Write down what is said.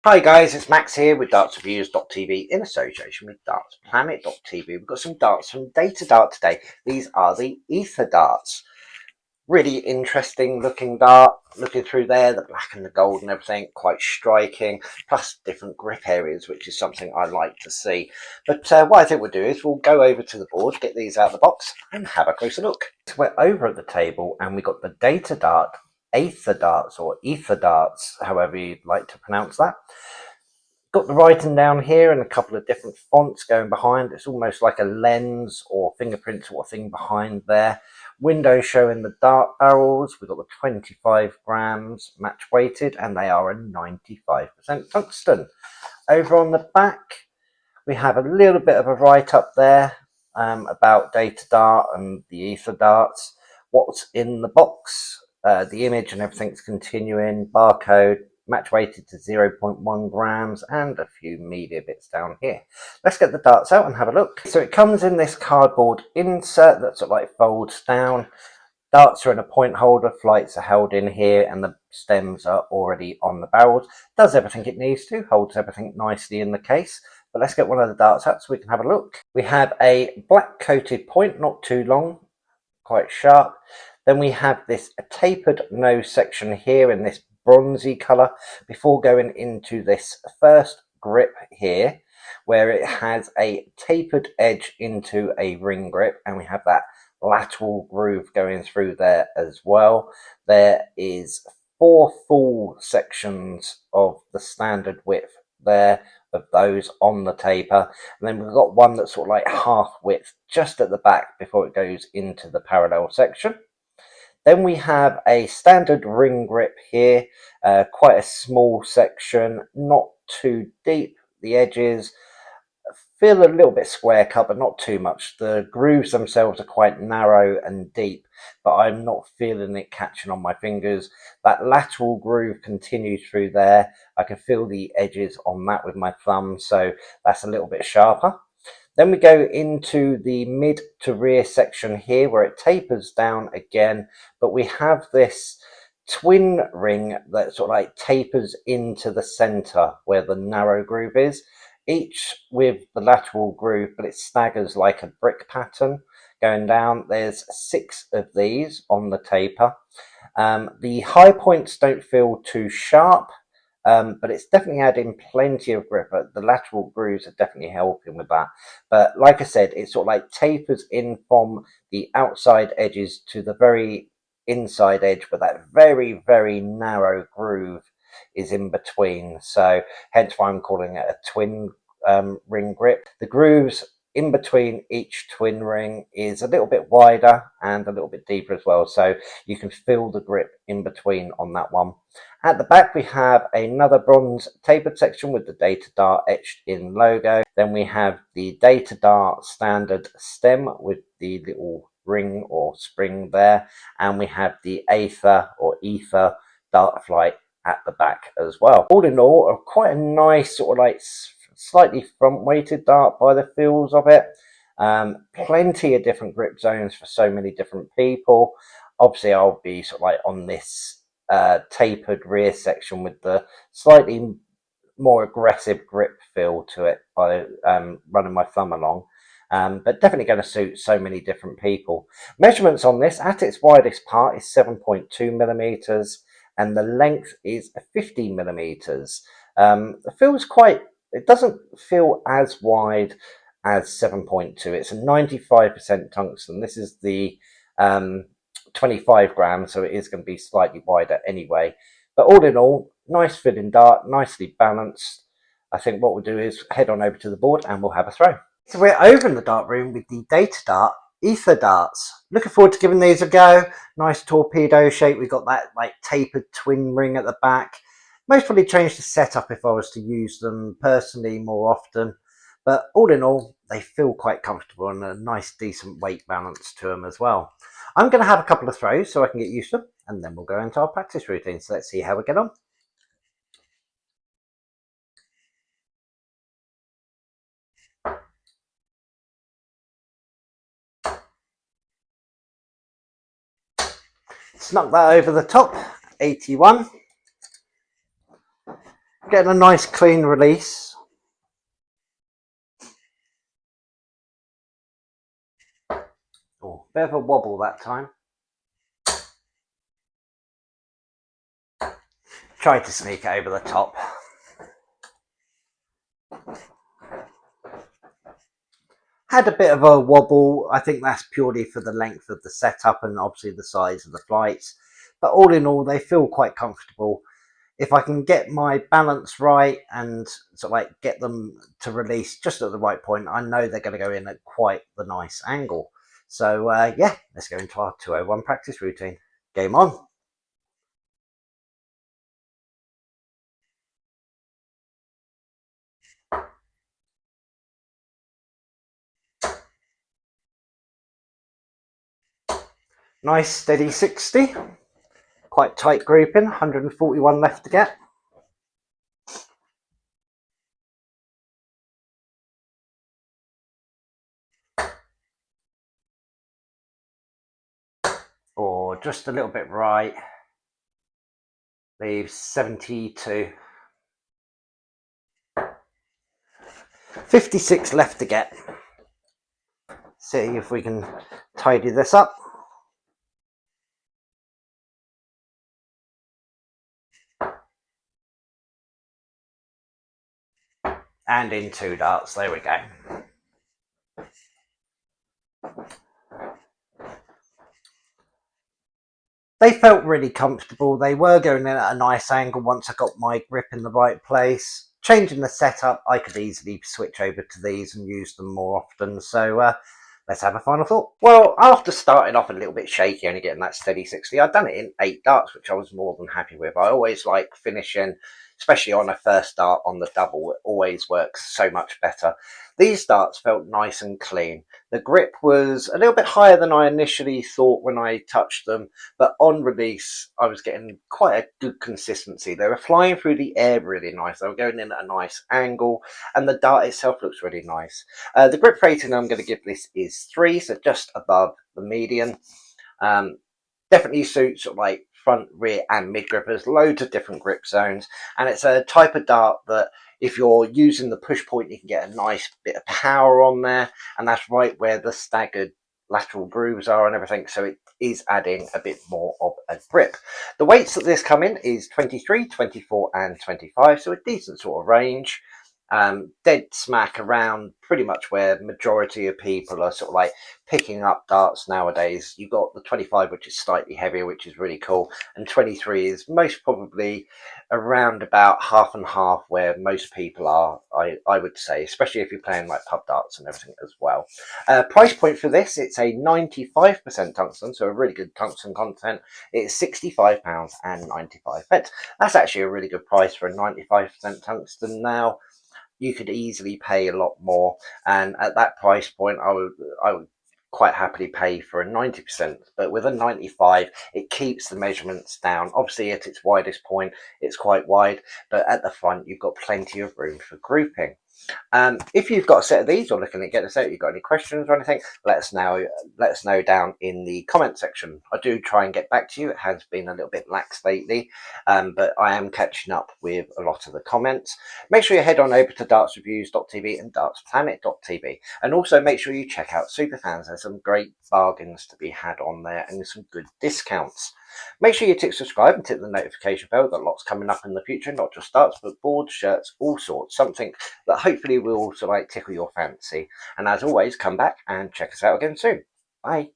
Hi guys, it's Max here with dartsreviews.tv in association with dartsplanet.tv. We've got some darts from Datadart today. These are the Aether Darts. Really interesting looking dart. Looking through there, the black and the gold and everything, quite striking. Plus different grip areas, which is something I like to see. But what I think we'll do is we'll go over to the board, get these out of the box and have a closer look. So we're over at the table and we've got the Datadart Aether Darts, or Ether Darts, however you'd like to pronounce that. Got the writing down here and a couple of different fonts going behind. It's almost like a lens or fingerprint sort of thing behind there. Windows showing the dart barrels. We've got the 25 grams match weighted and they are a 95% tungsten. Over on the back, we have a little bit of a write-up there about Datadart and the Ether Darts. What's in the box, the image and everything's continuing, barcode, match weighted to 0.1 grams and a few media bits down here. Let's get the darts out and have a look. So it comes in this cardboard insert that sort of like folds down. Darts are in a point holder, flights are held in here and the stems are already on the barrels. Does everything it needs to, holds everything nicely in the case. But let's get one of the darts out so we can have a look. We have a black coated point, not too long, quite sharp. Then we have this tapered nose section here in this bronzy colour before going into this first grip here where it has a tapered edge into a ring grip, and we have that lateral groove going through there as well. There is 4 full sections of the standard width there of those on the taper, and then we've got one that's sort of like half width just at the back before it goes into the parallel section. Then we have a standard ring grip here, quite a small section, not too deep. The edges feel a little bit square cut, but not too much. The grooves themselves are quite narrow and deep, but I'm not feeling it catching on my fingers. That lateral groove continues through there. I can feel the edges on that with my thumb, so that's a little bit sharper. Then we go into the mid to rear section here where it tapers down again, but we have this twin ring that sort of like tapers into the center where the narrow groove is, each with the lateral groove, but it staggers like a brick pattern going down. There's 6 of these on the taper. The high points don't feel too sharp, but it's definitely adding plenty of grip. The lateral grooves are definitely helping with that. But like I said, it sort of like tapers in from the outside edges to the very inside edge, but that very, very narrow groove is in between. So hence why I'm calling it a twin ring grip. The grooves in between each twin ring is a little bit wider and a little bit deeper as well, so you can feel the grip in between on that one. At the back we have another bronze tapered section with the Datadart etched in logo. Then we have the Datadart standard stem with the little ring or spring there, and we have the Aether or Ether dart flight at the back as well. All in all, quite a nice sort of like slightly front weighted dart by the feels of it. Plenty of different grip zones for so many different people. Obviously I'll be sort of like on this tapered rear section with the slightly more aggressive grip feel to it by running my thumb along. But definitely going to suit so many different people. Measurements on this, at its widest part, is 7.2 millimeters, and the length is 50 millimeters. It feels quite, it doesn't feel as wide as 7.2. It's a 95% tungsten. This is the 25 grams, so it is going to be slightly wider anyway. But all in all, nice fitting dart, nicely balanced. I think what we'll do is head on over to the board and we'll have a throw. So we're over in the dart room with the Datadart Aether Darts. Looking forward to giving these a go. Nice torpedo shape. We've got that like tapered twin ring at the back. Most probably change the setup if I was to use them personally more often. But all in all, they feel quite comfortable and a nice decent weight balance to them as well. I'm going to have a couple of throws so I can get used to them, and then we'll go into our practice routine. So let's see how we get on. Snuck that over the top, 81. Getting a nice clean release. Oh, bit of a wobble that time. Tried to sneak it over the top. Had a bit of a wobble. I think that's purely for the length of the setup and obviously the size of the flights. But all in all, they feel quite comfortable. If I can get my balance right and sort of like get them to release just at the right point, I know they're going to go in at quite the nice angle. So yeah, let's go into our 201 practice routine. Game on. Nice steady 60. Quite tight grouping, 141 left to get. Or just a little bit right. Leaves 72. 56 left to get. See if we can tidy this up. And in 2 darts, there we go. They felt really comfortable. They were going in at a nice angle once I got my grip in the right place. Changing the setup, I could easily switch over to these and use them more often. So let's have a final thought. Well, after starting off a little bit shaky, only getting that steady 60, I'd done it in 8 darts, which I was more than happy with. I always like finishing, especially on a first dart on the double. It always works so much better. These darts felt nice and clean. The grip was a little bit higher than I initially thought when I touched them, but on release, I was getting quite a good consistency. They were flying through the air really nice. They were going in at a nice angle, and the dart itself looks really nice. The grip rating I'm going to give this is 3, so just above the median. Definitely suits sort of like front, rear, and mid grippers. Loads of different grip zones, and it's a type of dart that if you're using the push point, you can get a nice bit of power on there, and that's right where the staggered lateral grooves are and everything, so it is adding a bit more of a grip. The weights that this come in is 23, 24 and 25, so a decent sort of range. Dead smack around pretty much where the majority of people are sort of like picking up darts nowadays. You've got the 25, which is slightly heavier, which is really cool, and 23 is most probably around about half and half where most people are, I would say, especially if you're playing like pub darts and everything as well. Price point for this, it's a 95% tungsten, so a really good tungsten content. It's £65.95. That's actually a really good price for a 95% tungsten now. You could easily pay a lot more, and at that price point I would quite happily pay for a 90%, but with a 95 it keeps the measurements down. Obviously at its widest point it's quite wide, but at the front you've got plenty of room for grouping. If you've got a set of these or looking at getting a set, you've got any questions or anything, let us know down in the comment section. I do try and get back to you. It has been a little bit lax lately, but I am catching up with a lot of the comments. Make sure you head on over to dartsreviews.tv and dartsplanet.tv, and also make sure you check out Superfans. There's some great bargains to be had on there and some good discounts. Make sure you tick subscribe and tick the notification bell. We've got lots coming up in the future, not just darts, but boards, shirts, all sorts. Something that hopefully will also like tickle your fancy. And as always, come back and check us out again soon. Bye.